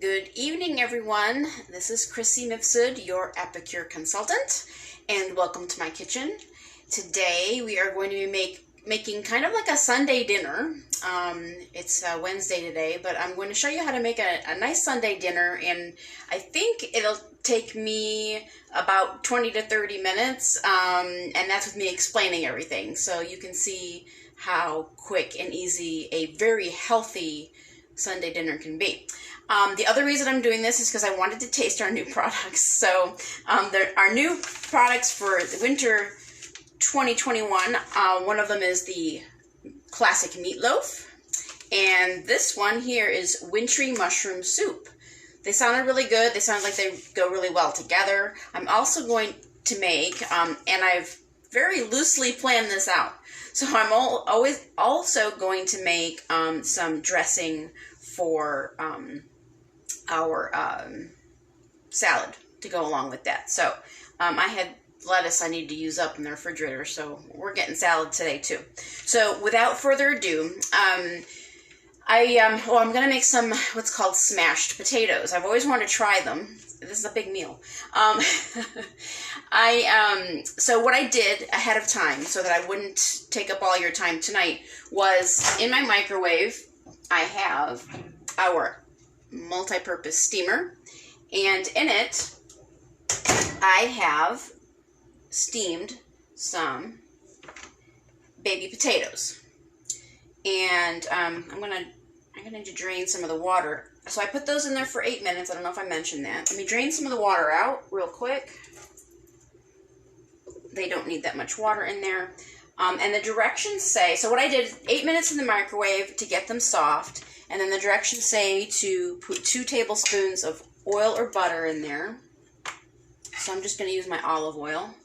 Good evening, everyone. This is Chrissy Mifsud, your Epicure consultant, and welcome to my kitchen. Today we are going to be making kind of like a Sunday dinner. It's Wednesday today, but I'm going to show you how to make a nice Sunday dinner, and I think it'll take me about 20 to 30 minutes, and that's with me explaining everything, so you can see how quick and easy a very healthy Sunday dinner can be. The other reason I'm doing this is because I wanted to taste our new products. So our new products for the winter 2021, one of them is the classic Meatloaf, and this one here is Wintry mushroom soup. They sounded really good. They sound like they go really well together. I'm also going to make, and I've very loosely planned this out, so I'm always also going to make some dressing for our salad to go along with that. So I had lettuce I need to use up in the refrigerator, so we're getting salad today too. So without further ado, I'm going to make some what's called smashed potatoes. I've always wanted to try them. This is a big meal. So what I did ahead of time, so that I wouldn't take up all your time tonight, was in my microwave, I have our multi-purpose steamer, and in it, I have steamed some baby potatoes. And I'm gonna need to drain some of the water. So I put those in there for 8 minutes. I don't know if I mentioned that. Let me drain some of the water out real quick. They don't need that much water in there. And the directions say, so what I did, 8 minutes in the microwave to get them soft, and then the directions say to put 2 tablespoons of oil or butter in there. So I'm just going to use my olive oil.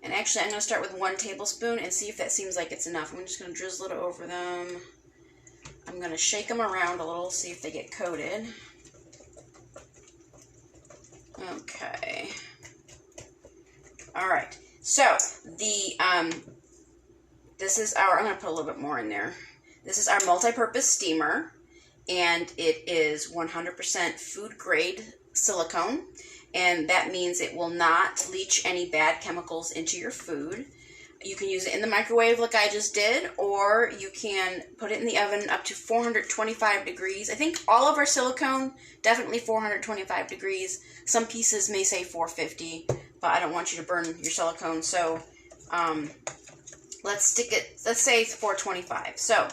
And actually, I'm going to start with 1 tablespoon and see if that seems like it's enough. I'm just going to drizzle it over them. I'm going to shake them around a little, see if they get coated. Okay. All right. So this is our, I'm going to put a little bit more in there. This is our multi-purpose steamer, and it is 100% food grade silicone, and that means it will not leach any bad chemicals into your food. You can use it in the microwave like I just did, or you can put it in the oven up to 425 degrees. I think all of our silicone, definitely 425 degrees. Some pieces may say 450, but I don't want you to burn your silicone, so let's stick it, let's say 425. So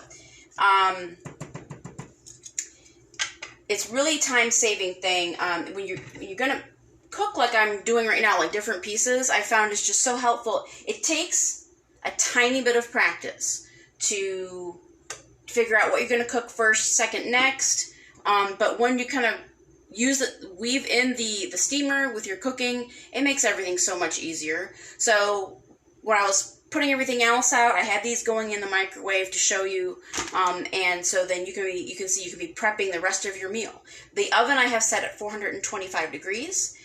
it's really time-saving thing. When you're gonna cook like I'm doing right now, like different pieces, I found it's just so helpful. It takes a tiny bit of practice to figure out what you're gonna cook first, second, next. But when you kind of weave in the steamer with your cooking, it makes everything so much easier. So when I was putting everything else out, I had these going in the microwave to show you, and so then you can see you can be prepping the rest of your meal. The oven I have set at 425 degrees,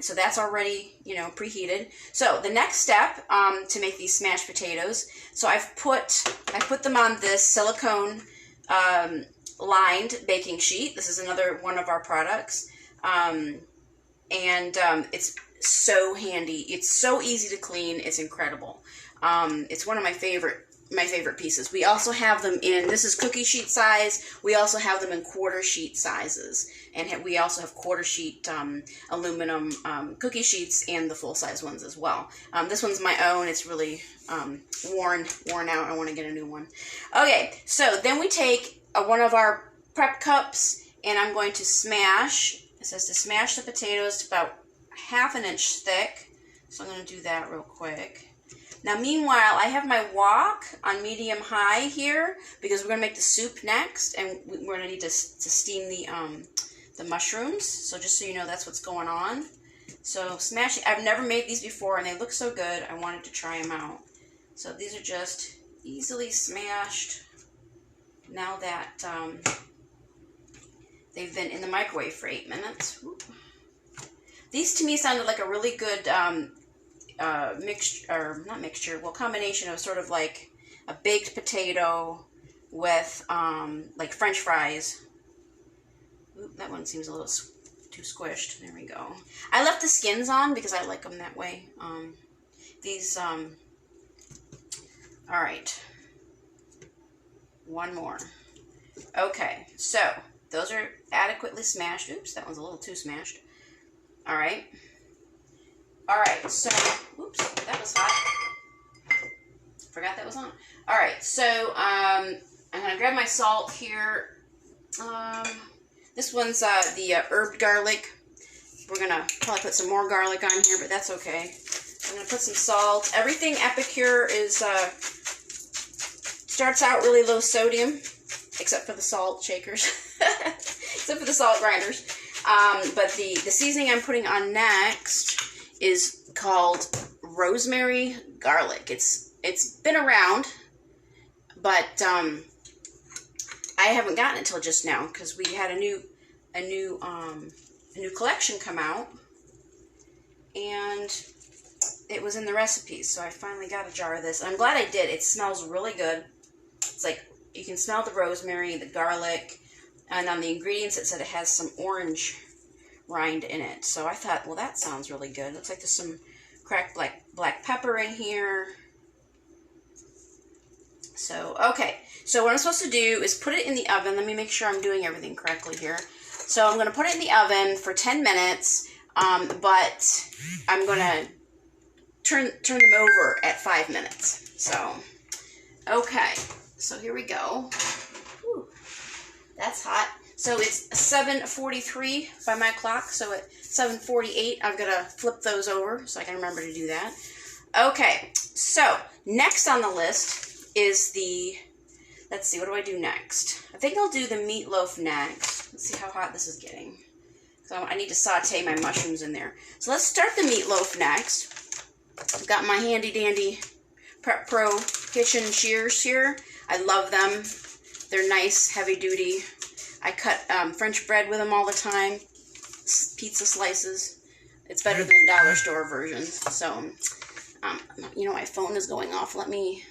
so that's already preheated. So the next step to make these smashed potatoes, so I put them on this silicone lined baking sheet. This is another one of our products, and it's so handy. It's so easy to clean. It's incredible. It's one of my favorite pieces. We also have them in, this is cookie sheet size. We also have them in quarter sheet sizes, and we also have quarter sheet aluminum cookie sheets and the full size ones as well. This one's my own. It's really worn out. I want to get a new one. Okay, so then we take one of our prep cups, and I'm going to smash. It says to smash the potatoes to about 1/2 inch thick. So I'm going to do that real quick. Now, meanwhile, I have my wok on medium-high here because we're going to make the soup next, and we're going to need to steam the mushrooms. So just so you know, that's what's going on. So smashing. I've never made these before, and they look so good. I wanted to try them out. So these are just easily smashed. Now that they've been in the microwave for 8 minutes. Whoop. These to me sounded like a really good combination of sort of like a baked potato with like French fries. Oop, that one seems a little too squished. There we go. I left the skins on because I like them that way. All right. One more. Okay, so those are adequately smashed. Oops, that one's a little too smashed. All right. All right, so, oops, that was hot. Forgot that was on. All right, so I'm going to grab my salt here. This one's the herbed garlic. We're going to probably put some more garlic on here, but that's okay. I'm going to put some salt. Everything Epicure is starts out really low sodium, except for the salt shakers, except for the salt grinders. But the seasoning I'm putting on next is called rosemary garlic. It's been around, but I haven't gotten it till just now because we had a new collection come out, and it was in the recipes, so I finally got a jar of this. I'm glad I did. It smells really good. It's like you can smell the rosemary, the garlic, and on the ingredients it said it has some orange rind in it. So I thought, well, that sounds really good. Looks like there's some cracked black pepper in here. So, okay. So what I'm supposed to do is put it in the oven. Let me make sure I'm doing everything correctly here. So I'm going to put it in the oven for 10 minutes, but I'm going to turn them over at 5 minutes. So, okay. So here we go. Whew. That's hot. So it's 7:43 by my clock. So at 7:48, I've got to flip those over so I can remember to do that. Okay. So next on the list is the, let's see, what do I do next? I think I'll do the meatloaf next. Let's see how hot this is getting. So I need to saute my mushrooms in there. So let's start the meatloaf next. I've got my handy dandy Prep Pro kitchen shears here. I love them. They're nice, heavy duty. I cut French bread with them all the time. Pizza slices. It's better than the dollar store version. So, you know, my phone is going off. Let me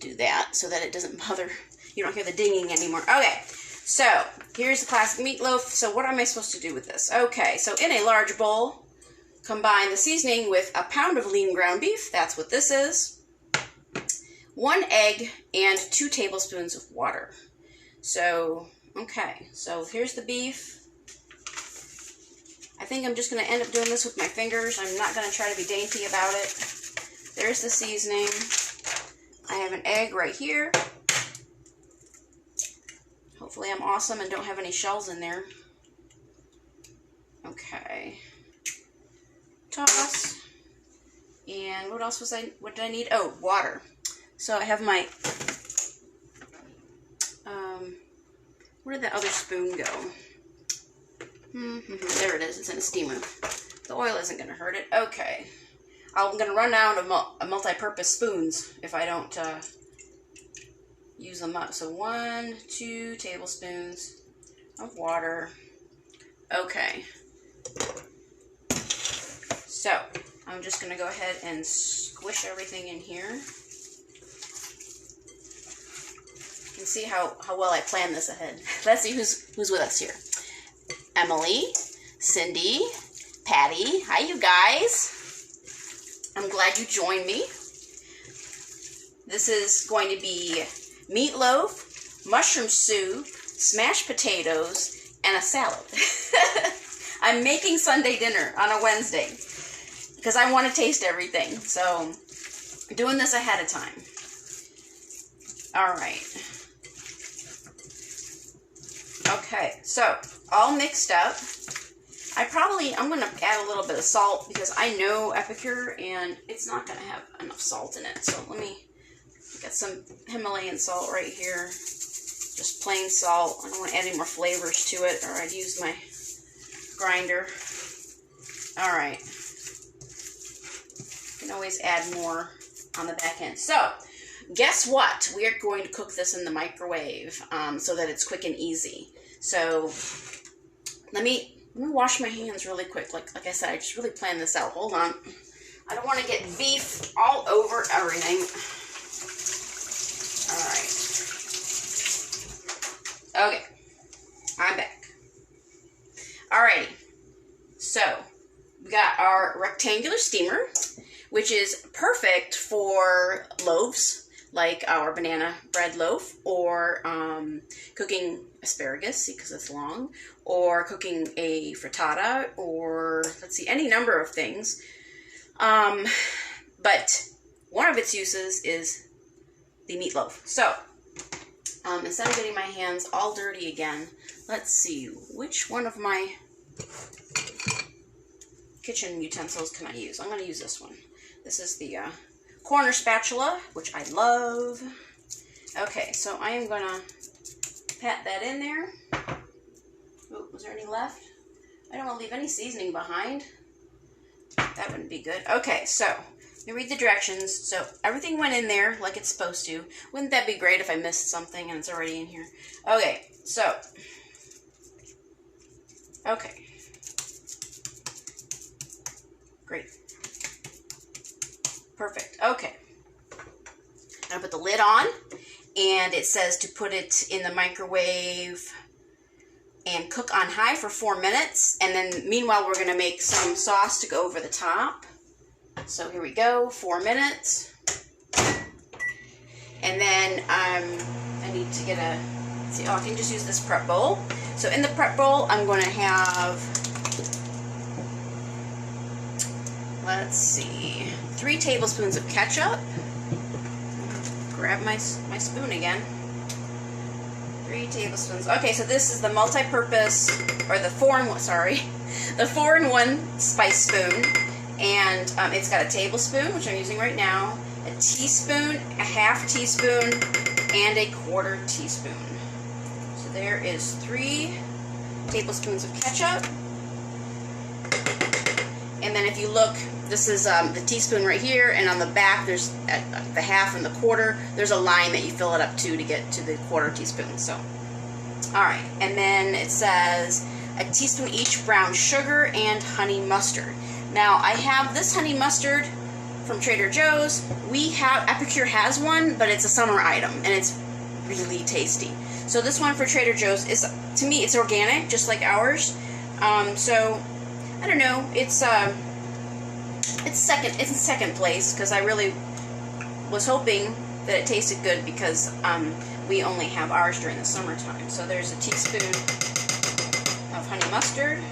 do that so that it doesn't bother. You don't hear the dinging anymore. Okay, so here's the classic meatloaf. So what am I supposed to do with this? Okay, so in a large bowl, combine the seasoning with a pound of lean ground beef. That's what this is. 1 egg and 2 tablespoons of water. So, okay, so here's the beef. I think I'm just going to end up doing this with my fingers. I'm not going to try to be dainty about it. There's the seasoning. I have an egg right here. Hopefully I'm awesome and don't have any shells in there. Okay. Toss. And what else what did I need? Oh, water. So I have my, where did that other spoon go? There it is. It's in a steamer. The oil isn't going to hurt it. Okay. I'm going to run out of multi-purpose spoons if I don't use them up. So 1, 2 tablespoons of water. Okay. So I'm just going to go ahead and squish everything in here. You can see how well I planned this ahead. Let's see who's with us here. Emily, Cindy, Patty. Hi, you guys. I'm glad you joined me. This is going to be meatloaf, mushroom soup, smashed potatoes, and a salad. I'm making Sunday dinner on a Wednesday because I want to taste everything. So I'm doing this ahead of time. All right. Okay, so all mixed up. I'm going to add a little bit of salt because I know Epicure and it's not going to have enough salt in it. So let me get some Himalayan salt right here. Just plain salt. I don't want to add any more flavors to it or I'd use my grinder. All right. You can always add more on the back end. So guess what? We are going to cook this in the microwave so that it's quick and easy. So let me wash my hands really quick. Like I said, I just really planned this out. Hold on. I don't want to get beef all over everything. All right. Okay. I'm back. Alrighty, so we got our rectangular steamer, which is perfect for loaves, like our banana bread loaf, or cooking asparagus because it's long, or cooking a frittata, or let's see, any number of things. But one of its uses is the meatloaf. So instead of getting my hands all dirty again, let's see, which one of my kitchen utensils can I use? I'm going to use this one. This is the corner spatula, which I love. Okay, so I am going to pat that in there. Oh, was there any left? I don't want to leave any seasoning behind. That wouldn't be good. Okay, so let me read the directions. So everything went in there like it's supposed to. Wouldn't that be great if I missed something and it's already in here? Okay, so. Okay. Great. Perfect. Okay. I'm going to put the lid on, and it says to put it in the microwave and cook on high for 4 minutes, and then meanwhile we're going to make some sauce to go over the top. So here we go, 4 minutes. And then I need to get a, let's see, I can just use this prep bowl. So in the prep bowl I'm going to have, let's see, 3 tablespoons of ketchup. Grab my spoon again. 3 tablespoons. Okay, so this is the multi-purpose, or the 4-in-1, sorry, the 4-in-1 spice spoon. And it's got a tablespoon, which I'm using right now, a teaspoon, a half teaspoon, and a 1/4 teaspoon. So there is 3 tablespoons of ketchup. And then if you look, this is the teaspoon right here, and on the back there's the half and the 1/4. There's a line that you fill it up to get to the 1/4 teaspoon. So, all right, and then it says a teaspoon each brown sugar and honey mustard. Now I have this honey mustard from Trader Joe's. Epicure has one, but it's a summer item and it's really tasty. So this one for Trader Joe's is, to me, it's organic, just like ours. So I don't know. It's in second place because I really was hoping that it tasted good because we only have ours during the summertime. So there's a teaspoon of honey mustard.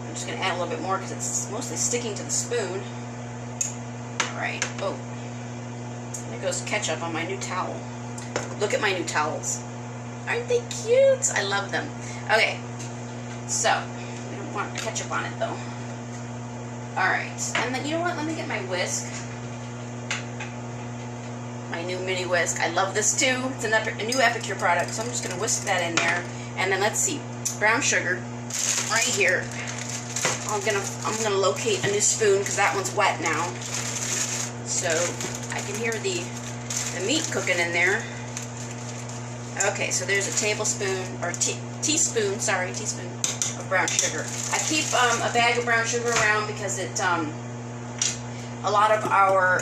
I'm just going to add a little bit more because it's mostly sticking to the spoon. Alright. Oh. There goes ketchup on my new towel. Look at my new towels. Aren't they cute? I love them. Okay. So, we don't want ketchup on it though. Alright. And then, you know what? Let me get my whisk. My new mini whisk. I love this too. It's a new Epicure product. So I'm just going to whisk that in there. And then let's see. Brown sugar. Right here. I'm gonna locate a new spoon because that one's wet now. So I can hear the meat cooking in there. Okay, so there's a tablespoon or teaspoon of brown sugar. I keep a bag of brown sugar around because it a lot of our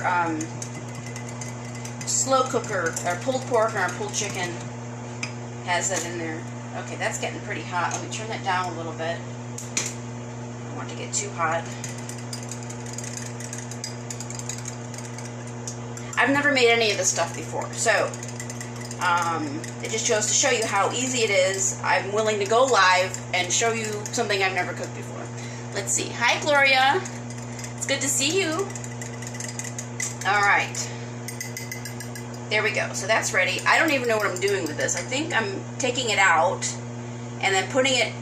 slow cooker or pulled pork or our pulled chicken has that in there. Okay, that's getting pretty hot. Let me turn that down a little bit. I don't want it to get too hot. I've never made any of this stuff before, so it just shows to show you how easy it is. I'm willing to go live and show you something I've never cooked before. Let's see. Hi, Gloria. It's good to see you. All right. There we go. So that's ready. I don't even know what I'm doing with this. I think I'm taking it out and then putting it,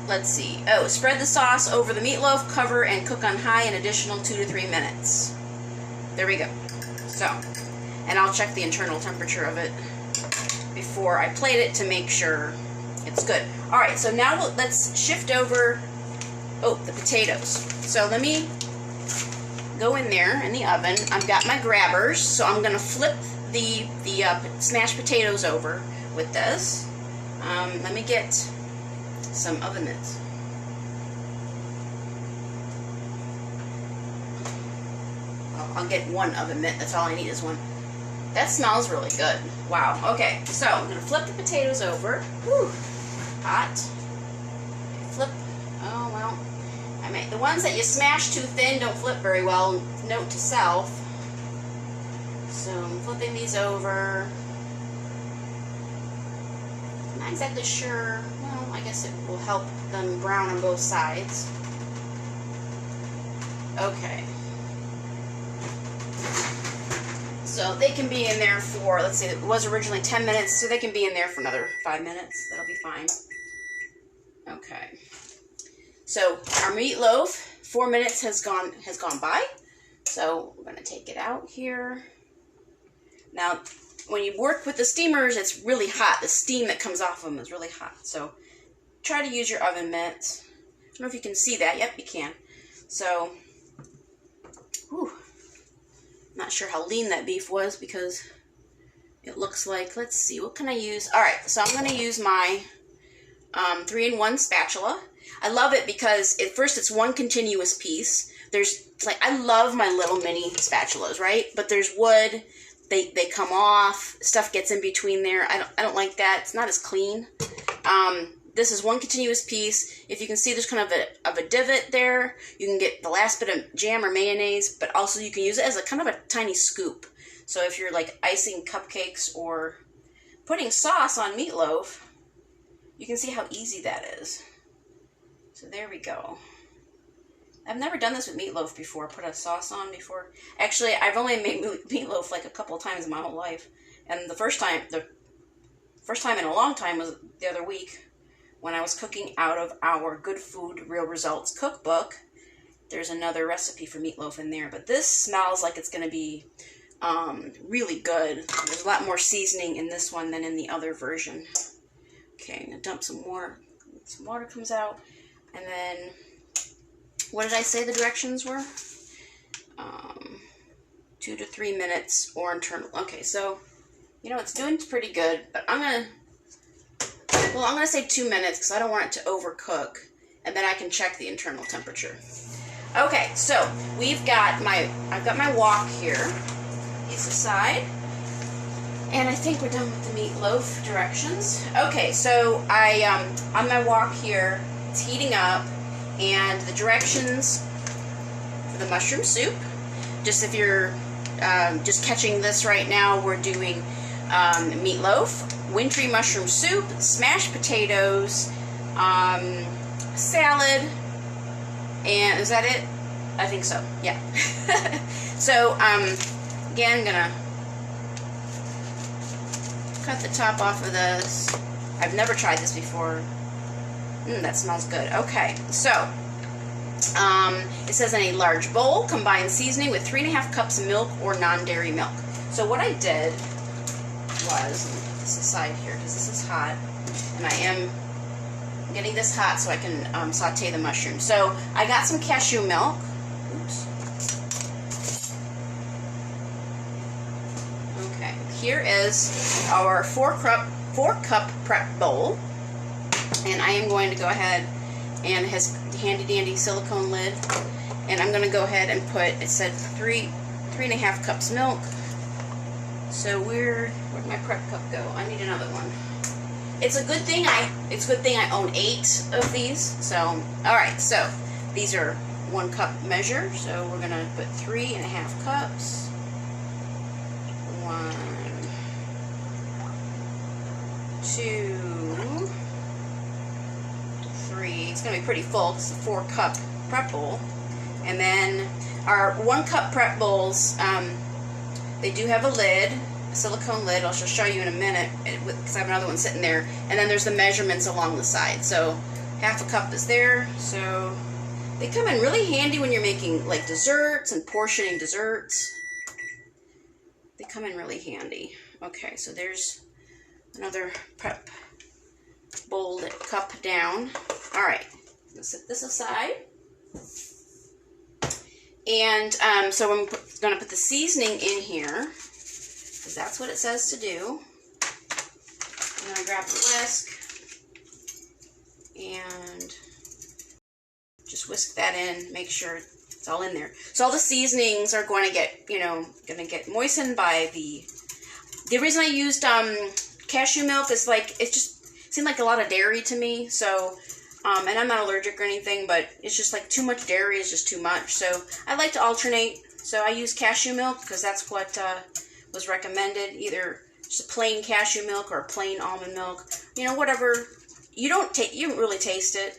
let's see. Oh, spread the sauce over the meatloaf, cover, and cook on high an additional 2 to 3 minutes. There we go. So, and I'll check the internal temperature of it before I plate it to make sure it's good. Alright, so now let's shift over, the potatoes. So let me go in there in the oven. I've got my grabbers, so I'm going to flip the smashed potatoes over with this. Let me get some oven mitts. I'll get one oven mitt. That's all I need is one. That smells really good. Wow. Okay, so I'm going to flip the potatoes over. Whew. hot. Flip. Oh, well. I mean, the ones that you smash too thin don't flip very well. Note to self. So I'm flipping these over. I'm not exactly sure. Well, I guess it will help them brown on both sides. Okay. So they can be in there for, let's see, it was originally 10 minutes, so they can be in there for another 5 minutes. That'll be fine. Okay. So our meatloaf, 4 minutes has gone by. So we're gonna take it out here. Now, when you work with the steamers, it's really hot. The steam that comes off of them is really hot. So try to use your oven mitts. I don't know if you can see that. Yep, you can. So, whew. Not sure how lean that beef was because it looks like, let's see, what can I use? All right, so I'm going to use my 3-in-1 spatula. I love it because at first it's one continuous piece. There's, like, I love my little mini spatulas, right? But there's wood, they come off, stuff gets in between there. I don't like that. It's not as clean. This is one continuous piece. If you can see, there's kind of a divot there. You can get the last bit of jam or mayonnaise, but also you can use it as a kind of a tiny scoop. So if you're like icing cupcakes or putting sauce on meatloaf, you can see how easy that is. So there we go. I've never done this with meatloaf before, put a sauce on before. Actually, I've only made meatloaf like a couple of times in my whole life. And the first time in a long time was the other week. When I was cooking out of our Good Food, Real Results cookbook. There's another recipe for meatloaf in there, but this smells like it's going to be really good. There's a lot more seasoning in this one than in the other version. Okay, I'm going to dump some more. Some water comes out, and then, what did I say the directions were? 2 to 3 minutes or internal. Okay, so, you know, it's doing pretty good, but I'm going to say 2 minutes because I don't want it to overcook, and then I can check the internal temperature. Okay, so I've got my wok here, piece aside, and I think we're done with the meatloaf directions. Okay, so on my wok here, it's heating up, and the directions for the mushroom soup. Just if you're just catching this right now, we're doing meatloaf, wintry mushroom soup, smashed potatoes, salad, and is that it? I think so, yeah. So, again, I'm gonna cut the top off of this. I've never tried this before. That smells good. Okay, so, it says in a large bowl, combine seasoning with 3.5 cups of milk or non-dairy milk. So what I did was, this aside here because this is hot, and I am getting this hot so I can saute the mushrooms. So I got some cashew milk. Oops. Okay, here is our 4-cup prep bowl, and I am going to go ahead, and it has handy dandy silicone lid, and I'm going to go ahead and put, it said 3.5 cups milk. So where'd my prep cup go? I need another one. It's a good thing I own 8 of these. So, all right. So these are 1 cup measure. So we're gonna put 3.5 cups. 1, 2, 3. It's gonna be pretty full. It's a 4-cup prep bowl. And then our 1 cup prep bowls. They do have a lid, a silicone lid. I'll just show you in a minute because I have another one sitting there. And then there's the measurements along the side. So 1/2 cup is there. So they come in really handy when you're making like desserts and portioning desserts. They come in really handy. Okay, so there's another prep bowl cup down. All right, I'm gonna set this aside. And so I'm going to put the seasoning in here, because that's what it says to do. I'm going to grab the whisk and just whisk that in, make sure it's all in there. So all the seasonings are going to get, moistened by the reason I used cashew milk is like, seemed like a lot of dairy to me. So, and I'm not allergic or anything, but it's just like too much dairy is just too much. So I like to alternate. So I use cashew milk because that's what was recommended. Either just a plain cashew milk or a plain almond milk. You know, whatever. You don't really taste it.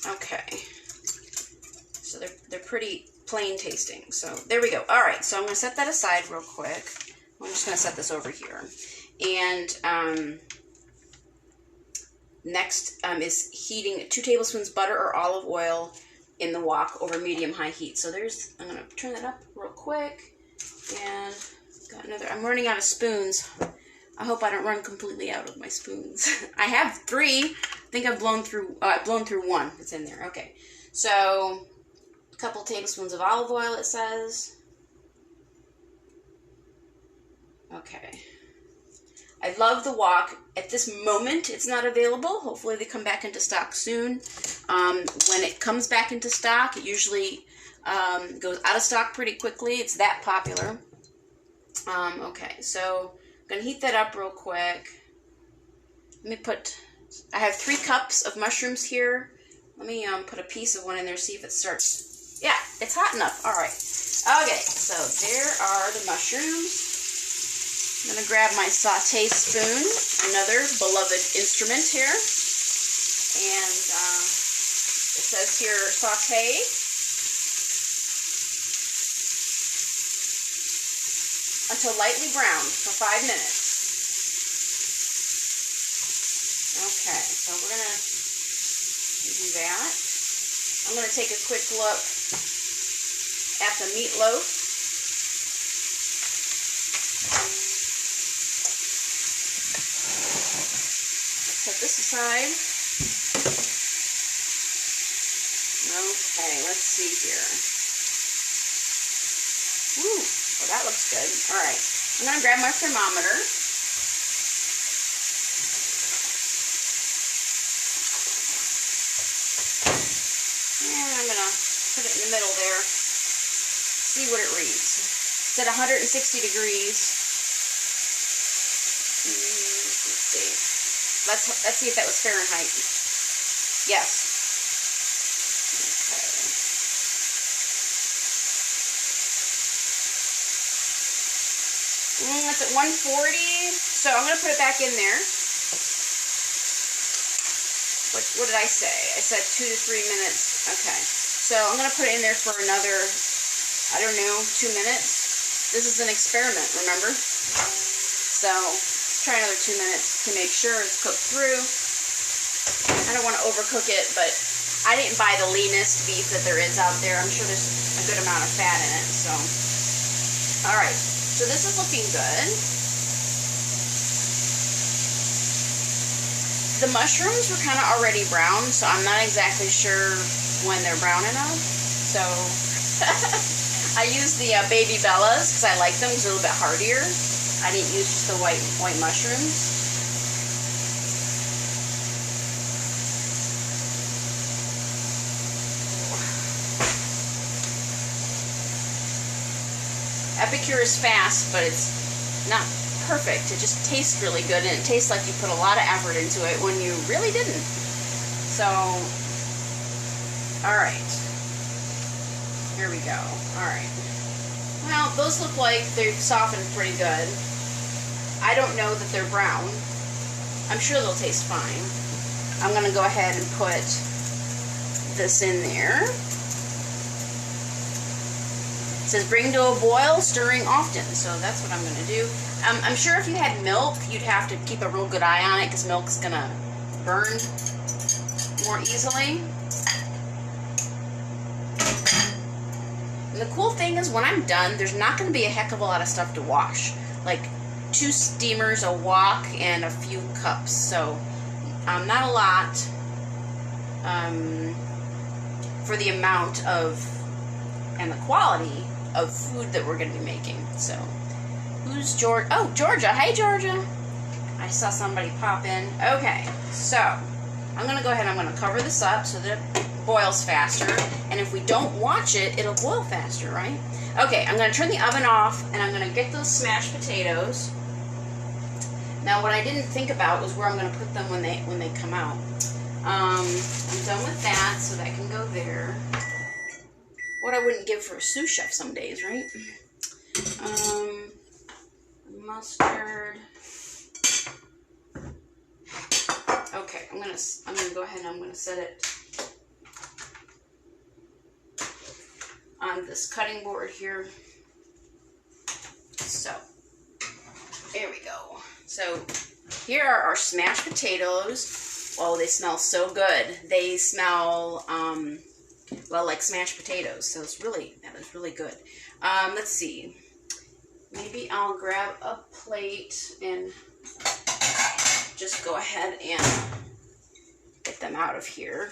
Okay. So they're pretty plain tasting. So there we go. All right. So I'm going to set that aside real quick. I'm just going to set this over here. And next is heating 2 tablespoons butter or olive oil in the wok over medium-high heat. So I'm going to turn that up real quick. And got another. I'm running out of spoons. I hope I don't run completely out of my spoons. I have 3. I think I've blown through 1. It's in there. Okay. So a couple tablespoons of olive oil, it says. Okay. I love the wok. At this moment, it's not available. Hopefully they come back into stock soon. When it comes back into stock, it usually goes out of stock pretty quickly. It's that popular. Okay, so I'm going to heat that up real quick. I have 3 cups of mushrooms here. Let me put a piece of one in there, see if it starts. Yeah, it's hot enough. All right. Okay, so there are the mushrooms. I'm going to grab my sauté spoon, another beloved instrument here. And it says here, sauté. Until lightly browned for 5 minutes. Okay, so we're going to do that. I'm going to take a quick look at the meatloaf. Set this aside. Okay, let's see here. Ooh, well that looks good. All right, I'm gonna grab my thermometer. And I'm gonna put it in the middle there. See what it reads. It's at 160 degrees. Let's see. Let's see if that was Fahrenheit. Yes. Okay. It's at 140. So I'm gonna put it back in there. What did I say? I said 2 to 3 minutes. Okay. So I'm gonna put it in there for another, I don't know, 2 minutes. This is an experiment, remember? So try another 2 minutes to make sure it's cooked through. I don't want to overcook it, but I didn't buy the leanest beef that there is out there. I'm sure there's a good amount of fat in it. So, all right. So this is looking good. The mushrooms were kind of already brown, so I'm not exactly sure when they're brown enough. So I use the baby bellas because I like them because they're a little bit heartier. I didn't use just the white mushrooms. Epicure is fast, but it's not perfect. It just tastes really good, and it tastes like you put a lot of effort into it when you really didn't. So, alright. Here we go. Alright. Well, those look like they've softened pretty good. I don't know that they're brown. I'm sure they'll taste fine. I'm going to go ahead and put this in there. It says bring to a boil, stirring often. So that's what I'm going to do. I'm sure if you had milk, you'd have to keep a real good eye on it because milk's going to burn more easily. And the cool thing is when I'm done, there's not going to be a heck of a lot of stuff to wash. Like 2 steamers, a wok, and a few cups. So not a lot for the amount of and the quality of food that we're going to be making. So who's Georgia? Oh, Georgia. Hey, Georgia. I saw somebody pop in. Okay, so I'm going to go ahead and I'm going to cover this up so that it boils faster. And if we don't watch it, it'll boil faster, right? Okay, I'm going to turn the oven off and I'm going to get those smashed potatoes. Now, what I didn't think about was where I'm going to put them when they come out. I'm done with that, so that can go there. What I wouldn't give for a sous chef some days, right? Mustard. Okay, I'm gonna go ahead and I'm gonna set it on this cutting board here. So there we go. So here are our smashed potatoes. Oh, they smell so good. They smell well, like smashed potatoes. So that was really good. Let's see. Maybe I'll grab a plate and just go ahead and get them out of here.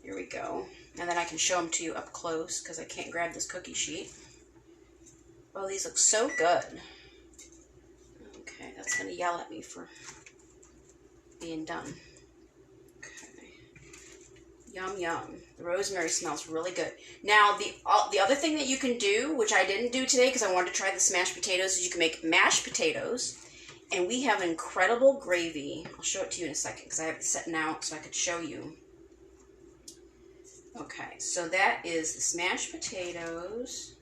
Here we go. And then I can show them to you up close because I can't grab this cookie sheet. Oh, these look so good. Okay, that's going to yell at me for being done. Okay. Yum, yum. The rosemary smells really good. Now, the other thing that you can do, which I didn't do today because I wanted to try the smashed potatoes, is you can make mashed potatoes. And we have incredible gravy. I'll show it to you in a second because I have it setting out so I could show you. Okay, so that is the smashed potatoes.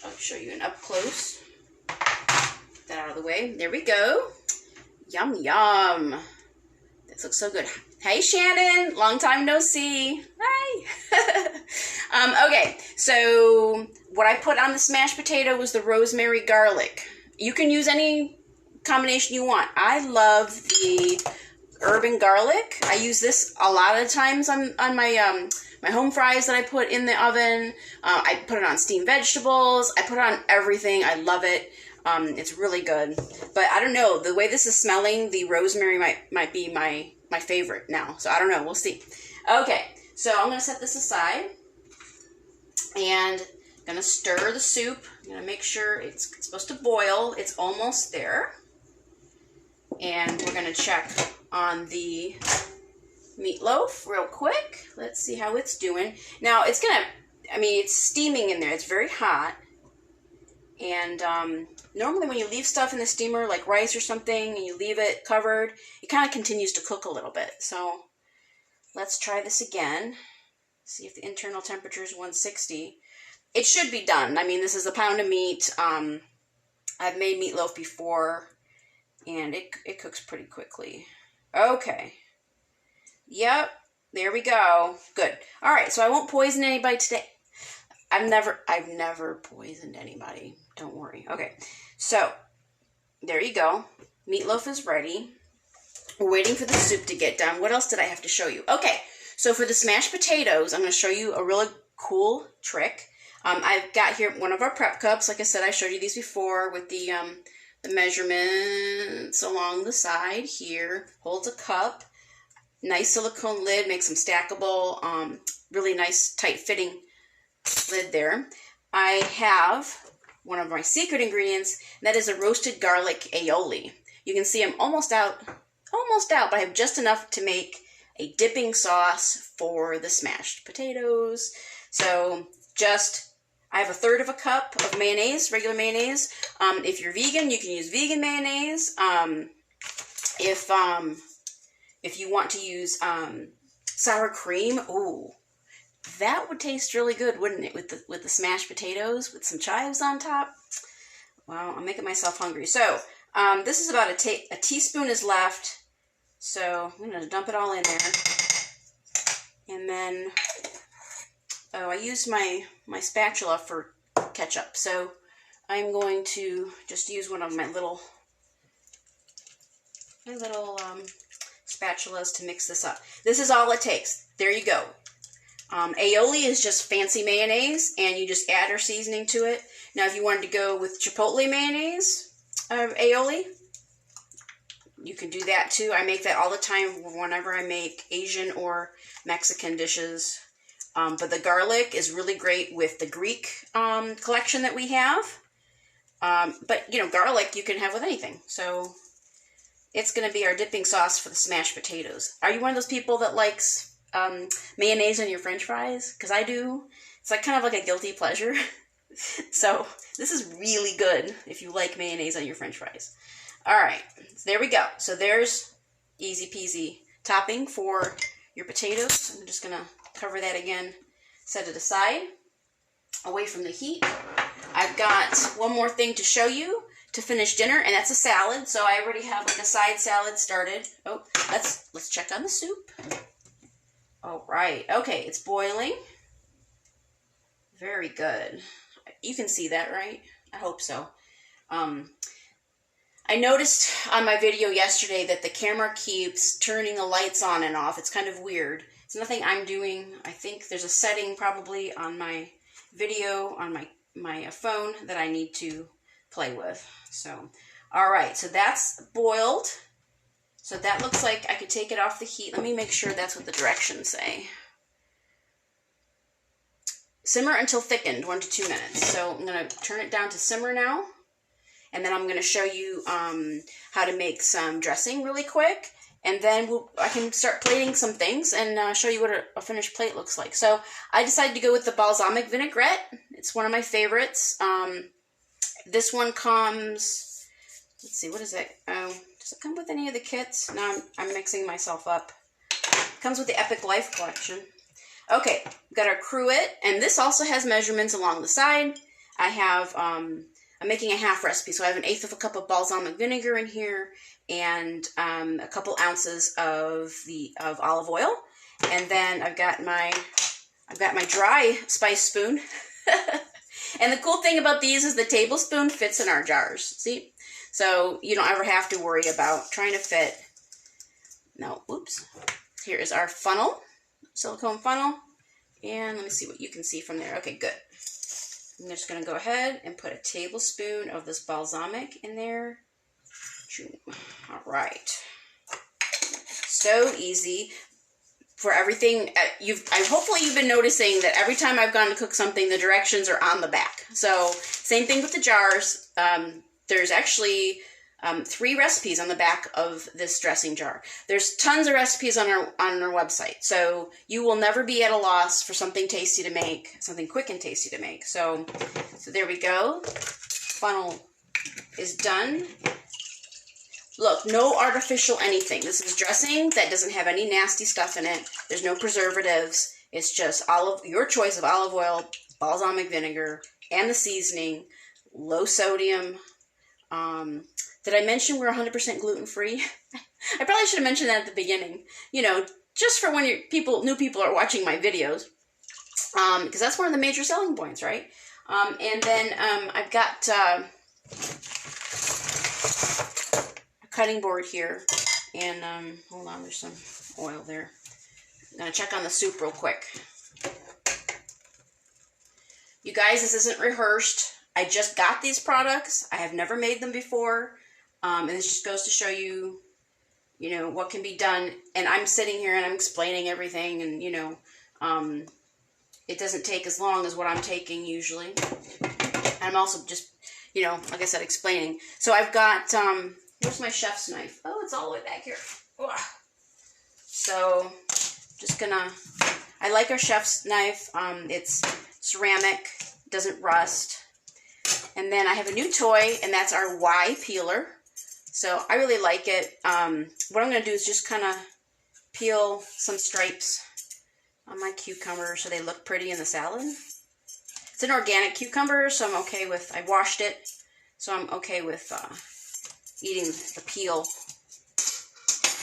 I'll show you an up close. Get that out of the way. There we go. Yum, yum. This looks so good. Hey, Shannon. Long time no see. Hi. Okay, so what I put on the smashed potato was the rosemary garlic. You can use any combination you want. I love the herb and garlic. I use this a lot of times on my my home fries that I put in the oven. I put it on steamed vegetables. I put it on everything. I love it. It's really good. But I don't know. The way this is smelling, the rosemary might be my favorite now. So I don't know. We'll see. Okay. So I'm going to set this aside. And I'm going to stir the soup. I'm going to make sure it's supposed to boil. It's almost there. And we're going to check on the meatloaf real quick. Let's see how it's doing. Now, it's steaming in there. It's very hot. And normally when you leave stuff in the steamer, like rice or something, and you leave it covered, it kind of continues to cook a little bit. So let's try this again. See if the internal temperature is 160. It should be done. I mean, this is a pound of meat. I've made meatloaf before, and it cooks pretty quickly. Okay. Yep. There we go. Good. All right. So I won't poison anybody today. I've never poisoned anybody. Don't worry. Okay. So there you go. Meatloaf is ready. We're waiting for the soup to get done. What else did I have to show you? Okay. So for the smashed potatoes, I'm going to show you a really cool trick. I've got here one of our prep cups. Like I said, I showed you these before with the measurements along the side here. Holds a cup. Nice silicone lid. Makes them stackable. Really nice tight fitting lid there. I have one of my secret ingredients. That is a roasted garlic aioli. You can see I'm almost out, but I have just enough to make a dipping sauce for the smashed potatoes. So I have 1/3 of a cup of mayonnaise, regular mayonnaise. If you're vegan, you can use vegan mayonnaise. If you want to use sour cream, ooh, that would taste really good, wouldn't it? With the smashed potatoes with some chives on top. Wow, I'm making myself hungry. So this is about a teaspoon is left. So I'm going to dump it all in there. And then, I used my spatula for ketchup. So I'm going to just use one of my little spatulas to mix this up. This is all it takes. There you go. Aioli is just fancy mayonnaise, and you just add your seasoning to it. Now, if you wanted to go with chipotle mayonnaise aioli, you can do that too. I make that all the time whenever I make Asian or Mexican dishes. But the garlic is really great with the Greek collection that we have. But, garlic you can have with anything. So it's going to be our dipping sauce for the smashed potatoes. Are you one of those people that likes mayonnaise on your french fries? Because I do. It's kind of like a guilty pleasure. So this is really good if you like mayonnaise on your French fries. All right, so there we go. So there's easy peasy topping for your potatoes. I'm just gonna cover that again, set it aside, away from the heat. I've got one more thing to show you to finish dinner, and that's a salad. So I already have like a side salad started. Oh, let's check on the soup. All right, okay, it's boiling. Very good. You can see that, right? I hope so. I noticed on my video yesterday that the camera keeps turning the lights on and off. It's kind of weird. It's nothing I'm doing. I think there's a setting probably on my video, on my phone that I need to play with. So, all right, so that's boiled. So that looks like I could take it off the heat. Let me make sure that's what the directions say. Simmer until thickened, 1 to 2 minutes. So I'm going to turn it down to simmer now. And then I'm going to show you how to make some dressing really quick. And then I can start plating some things and show you what a finished plate looks like. So I decided to go with the balsamic vinaigrette. It's one of my favorites. This one comes, let's see, what is it? Oh, does it come with any of the kits? No, I'm mixing myself up. It comes with the Epic Life collection. Okay, we've got our cruet, and this also has measurements along the side. I have, I'm making a half recipe, so I have 1/8 cup of balsamic vinegar in here, and a couple ounces of olive oil, and then I've got my dry spice spoon. And the cool thing about these is the tablespoon fits in our jars. See, so you don't ever have to worry about trying to fit. No, oops. Here is our funnel. Silicone funnel, and let me see what you can see from there. Okay, good. I'm just going to go ahead and put a tablespoon of this balsamic in there. All right. So easy for everything. Hopefully you've been noticing that every time I've gone to cook something, the directions are on the back. So same thing with the jars. There's actually 3 recipes on the back of this dressing jar. There's tons of recipes on our website, so you will never be at a loss for something tasty to make, something quick and tasty to make. So there we go. Funnel is done. Look, no artificial anything. This is dressing that doesn't have any nasty stuff in it. There's no preservatives. It's just your choice of olive oil, balsamic vinegar, and the seasoning. Low sodium. Did I mention we're 100% gluten-free? I probably should have mentioned that at the beginning. You know, just for when new people are watching my videos. Because that's one of the major selling points, right? And then I've got a cutting board here. And hold on, there's some oil there. I'm going to check on the soup real quick. You guys, this isn't rehearsed. I just got these products. I have never made them before. And this just goes to show you, what can be done. And I'm sitting here and I'm explaining everything. And, it doesn't take as long as what I'm taking usually. And I'm also just, like I said, explaining. So I've got, where's my chef's knife? Oh, it's all the way back here. Ugh. So, I like our chef's knife. It's ceramic, doesn't rust. And then I have a new toy, and that's our Y peeler. So I really like it. What I'm going to do is just kind of peel some stripes on my cucumber so they look pretty in the salad. It's an organic cucumber, so I'm okay with, I washed it, so I'm okay with eating the peel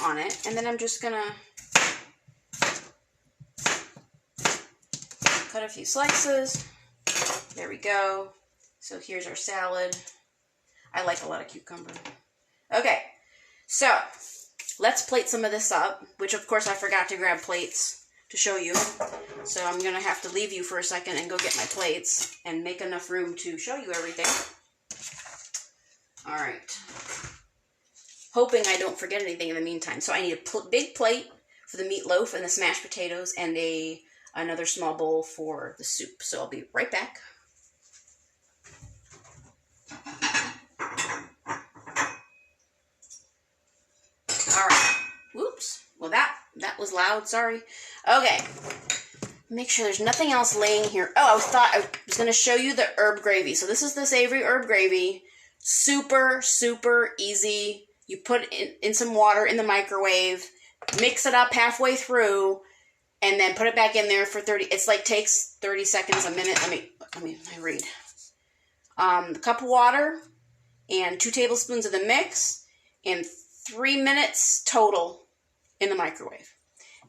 on it. And then I'm just going to cut a few slices. There we go. So here's our salad. I like a lot of cucumber. Okay, so let's plate some of this up, which of course I forgot to grab plates to show you. So I'm going to have to leave you for a second and go get my plates and make enough room to show you everything. All right. Hoping I don't forget anything in the meantime. So I need a big plate for the meatloaf and the smashed potatoes and another small bowl for the soup. So I'll be right back. All right. Whoops. Well, that was loud. Sorry. Okay. Make sure there's nothing else laying here. Oh, I was going to show you the herb gravy. So this is the savory herb gravy. Super, super easy. You put in some water in the microwave, mix it up halfway through, and then put it back in there for 30. It's like takes 30 seconds, a minute. Let me read. A cup of water and 2 tablespoons of the mix and 3 minutes total in the microwave.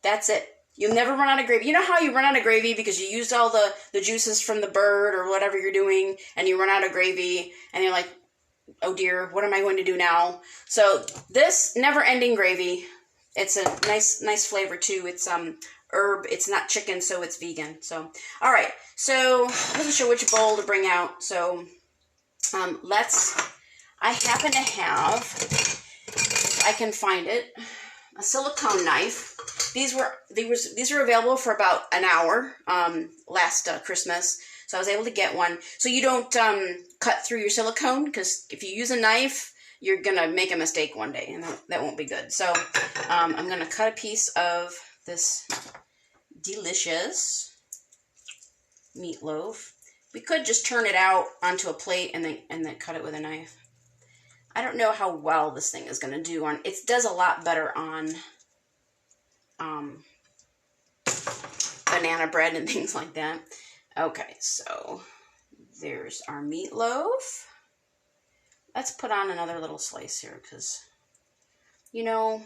That's it. You'll never run out of gravy. You know how you run out of gravy because you used all the juices from the bird or whatever you're doing, and you run out of gravy, and you're like, oh dear, what am I going to do now? So this never-ending gravy, it's a nice flavor too. It's herb. It's not chicken, so it's vegan. So, all right. So I wasn't sure which bowl to bring out. So I happen to have, if I can find it, a silicone knife. These were available for about an hour last Christmas, so I was able to get one. So you don't cut through your silicone, because if you use a knife, you're gonna make a mistake one day, and that won't be good. So I'm gonna cut a piece of this delicious meatloaf. We could just turn it out onto a plate and then cut it with a knife. I don't know how well this thing is gonna do on. It does a lot better on banana bread and things like that. Okay, so there's our meatloaf. Let's put on another little slice here because, you know,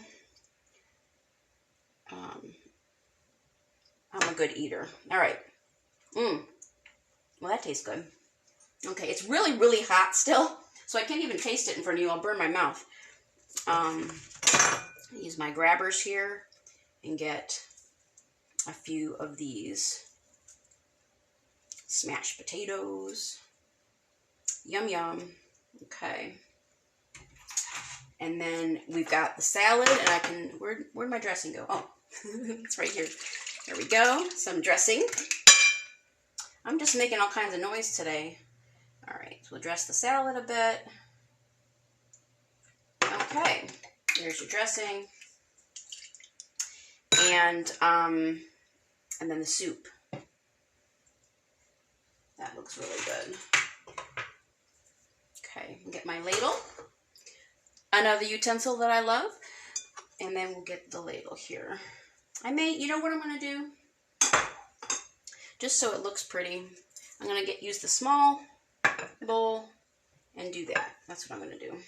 I'm a good eater. All right. Well, that tastes good. Okay, it's really, really hot still, so I can't even taste it in front of you. I'll burn my mouth. Use my grabbers here and get a few of these smashed potatoes. Yum, yum. Okay. And then we've got the salad, and where'd my dressing go? Oh, it's right here. There we go. Some dressing. I'm just making all kinds of noise today. All right, so we'll dress the salad a bit. Okay, there's your dressing. And then the soup. That looks really good. Okay, get my ladle. Another utensil that I love. And then we'll get the ladle here. You know what I'm going to do? Just so it looks pretty, I'm going to use the small bowl and do that. That's what I'm going to do. There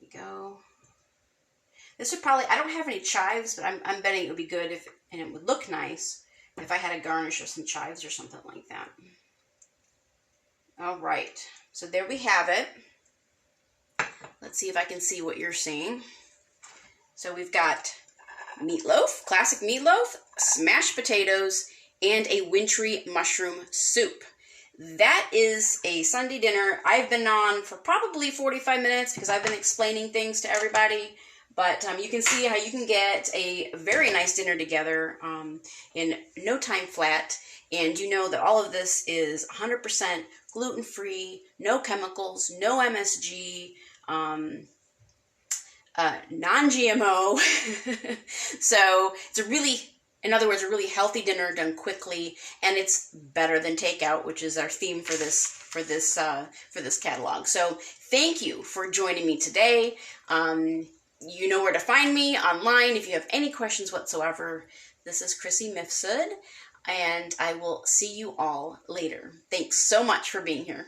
we go. This would probably, I don't have any chives, but I'm betting it would be good and it would look nice if I had a garnish of some chives or something like that. All right, so there we have it. Let's see if I can see what you're seeing. So we've got meatloaf, classic meatloaf, smashed potatoes, and a wintry mushroom soup. That is a Sunday dinner. I've been on for probably 45 minutes because I've been explaining things to everybody. But you can see how you can get a very nice dinner together in no time flat. And you know that all of this is 100% gluten-free, no chemicals, no MSG, non-GMO. So it's in other words, a really healthy dinner done quickly, and it's better than takeout, which is our theme for this catalog. So thank you for joining me today. You know where to find me online if you have any questions whatsoever. This is Chrissy Mifsud, and I will see you all later. Thanks so much for being here.